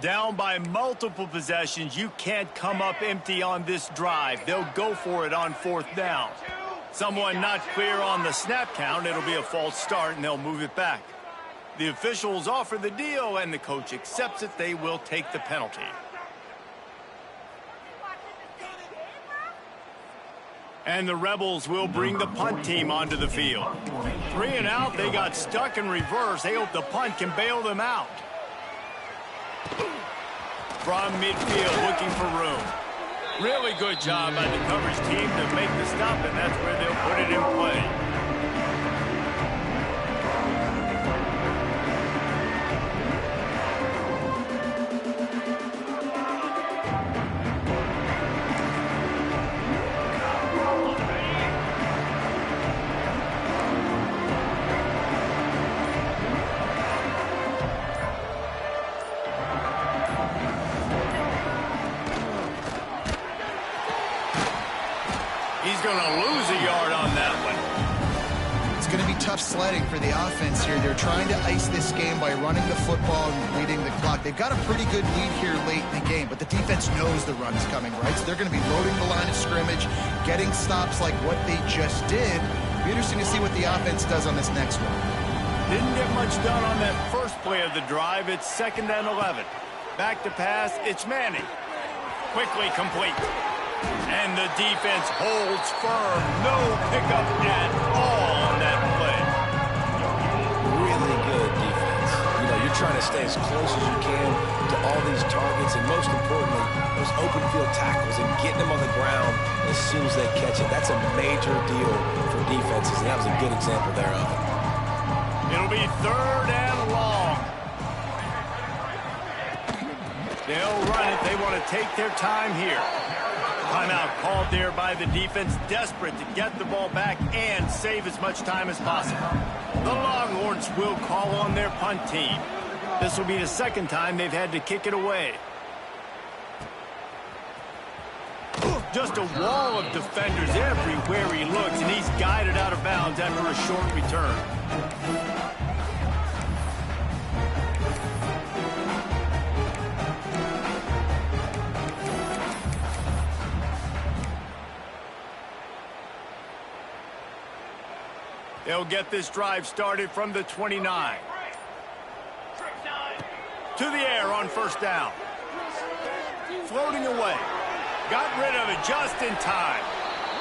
Speaker 1: Down by multiple possessions, you can't come up empty on this drive. They'll go for it on 4th down. Someone not clear on the snap count. It'll be a false start, and they'll move it back. The officials offer the deal, and the coach accepts it. They will take the penalty. And the Rebels will bring the punt team onto the field. 3 and out, they got stuck in reverse. They hope the punt can bail them out. From midfield, looking for room. Really good job by the coverage team to make the stop, and that's where they'll put it in play. Going to lose a yard on that one.
Speaker 2: It's going to be tough sledding for the offense here. They're trying to ice this game by running the football and leading the clock. They've got a pretty good lead here late in the game, but the defense knows the run's coming, right? So they're going to be loading the line of scrimmage, getting stops like what they just did. It'll be interesting to see what the offense does on this next one.
Speaker 1: Didn't get much done on that first play of the drive. It's 2nd and 11. Back to pass, it's Manning. Quickly complete. And the defense holds firm. No pickup at all on that play.
Speaker 3: Really good defense. You know, you're trying to stay as close as you can to all these targets, and most importantly, those open field tackles and getting them on the ground as soon as they catch it. That's a major deal for defenses, and that was a good example there of it.
Speaker 1: It'll be 3rd and long. They'll run it. They want to take their time here. Timeout called there by the defense, desperate to get the ball back and save as much time as possible. The Longhorns will call on their punt team. This will be the 2nd time they've had to kick it away. Just a wall of defenders everywhere he looks, and he's guided out of bounds after a short return. They'll get this drive started from the 29. To the air on 1st down. Floating away. Got rid of it just in time.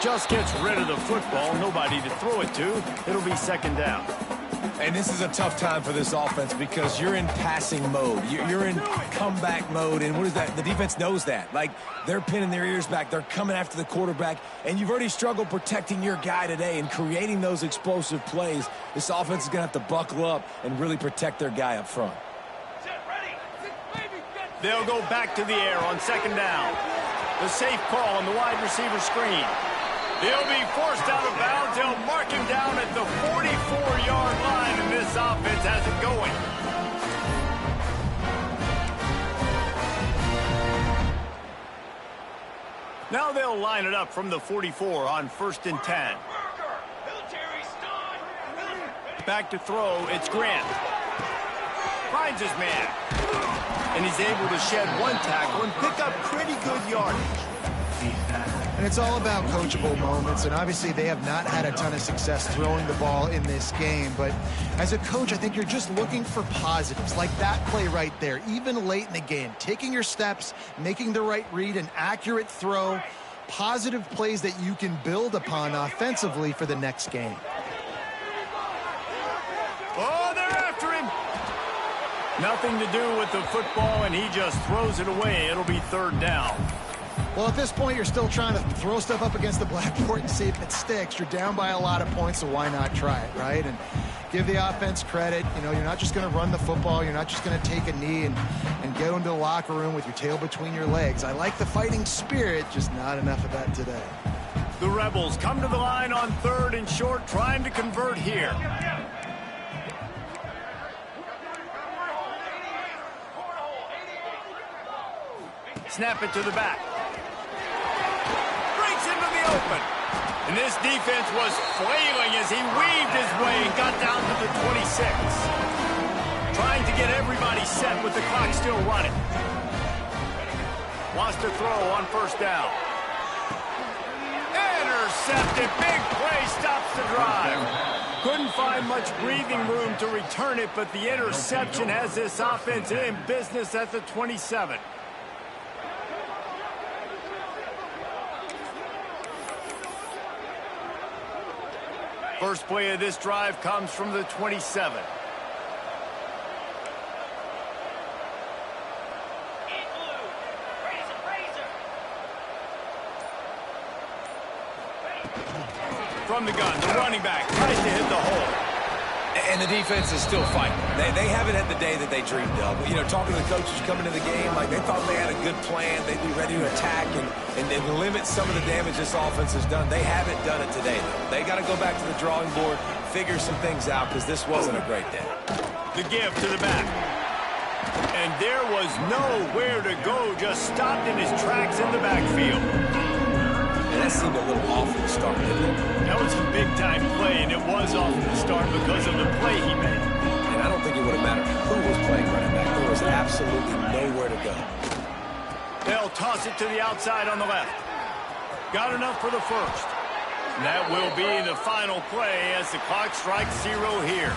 Speaker 1: Just gets rid of the football. Nobody to throw it to. It'll be 2nd down.
Speaker 3: And this is a tough time for this offense because you're in passing mode. You're in comeback mode, and what is that? The defense knows that. Like, they're pinning their ears back. They're coming after the quarterback, and you've already struggled protecting your guy today and creating those explosive plays. This offense is going to have to buckle up and really protect their guy up front.
Speaker 1: They'll go back to the air on second down. The safe call on the wide receiver screen. He'll be forced out of bounds. They'll mark him down at the 44-yard line, and this offense has it going. Now they'll line it up from the 44 on 1st and 10. Back to throw, it's Grant. Finds his man. And he's able to shed one tackle and pick up pretty good yardage.
Speaker 2: And it's all about coachable moments, and obviously they have not had a ton of success throwing the ball in this game, but as a coach, I think you're just looking for positives, like that play right there, even late in the game, taking your steps, making the right read, an accurate throw, positive plays that you can build upon offensively for the next game.
Speaker 1: Oh, they're after him. Nothing to do with the football, and he just throws it away. It'll be 3rd down.
Speaker 2: Well, at this point, you're still trying to throw stuff up against the blackboard and see if it sticks. You're down by a lot of points, so why not try it, right? And give the offense credit. You know, you're not just going to run the football. You're not just going to take a knee and go into the locker room with your tail between your legs. I like the fighting spirit, just not enough of that today.
Speaker 1: The Rebels come to the line on 3rd and short, trying to convert here. Snap it to the back. Breaks into the open. And this defense was flailing as he weaved his way and got down to the 26. Trying to get everybody set with the clock still running. Wants to throw on 1st down. Intercepted. Big play stops the drive. Couldn't find much breathing room to return it, but the interception has this offense in business at the 27. First play of this drive comes from the 27. From the gun, the running back tries to hit the hole.
Speaker 3: And the defense is still fighting. They haven't had the day that they dreamed of. You know, talking to the coaches coming to the game, like they thought they had a good plan. They'd be ready to attack and limit some of the damage this offense has done. They haven't done it today, though. They got to go back to the drawing board, figure some things out, because this wasn't a great day.
Speaker 1: The give to the back. And there was nowhere to go, just stopped in his tracks in the backfield.
Speaker 3: And that seemed a little off at the start, didn't it?
Speaker 1: That was a big-time play, and it was off at the start because of the play he made.
Speaker 3: And I don't think it would have mattered who was playing running back. There was absolutely nowhere to go.
Speaker 1: They'll toss it to the outside on the left. Got enough for the first. And that will be the final play as the clock strikes 0 here.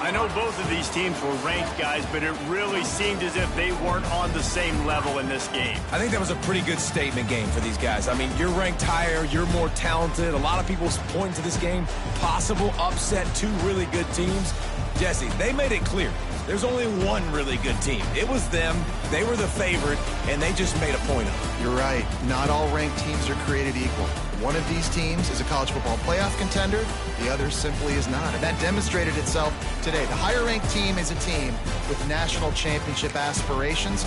Speaker 1: I know both of these teams were ranked, guys, but it really seemed as if they weren't on the same level in this game.
Speaker 3: I think that was a pretty good statement game for these guys. I mean, you're ranked higher, you're more talented. A lot of people point to this game, possible upset, 2 really good teams. Jesse, they made it clear. There's only one really good team. It was them. They were the favorite, and they just made a point of it.
Speaker 2: You're right. Not all ranked teams are created equal. One of these teams is a college football playoff contender. The other simply is not. And that demonstrated itself today. The higher-ranked team is a team with national championship aspirations.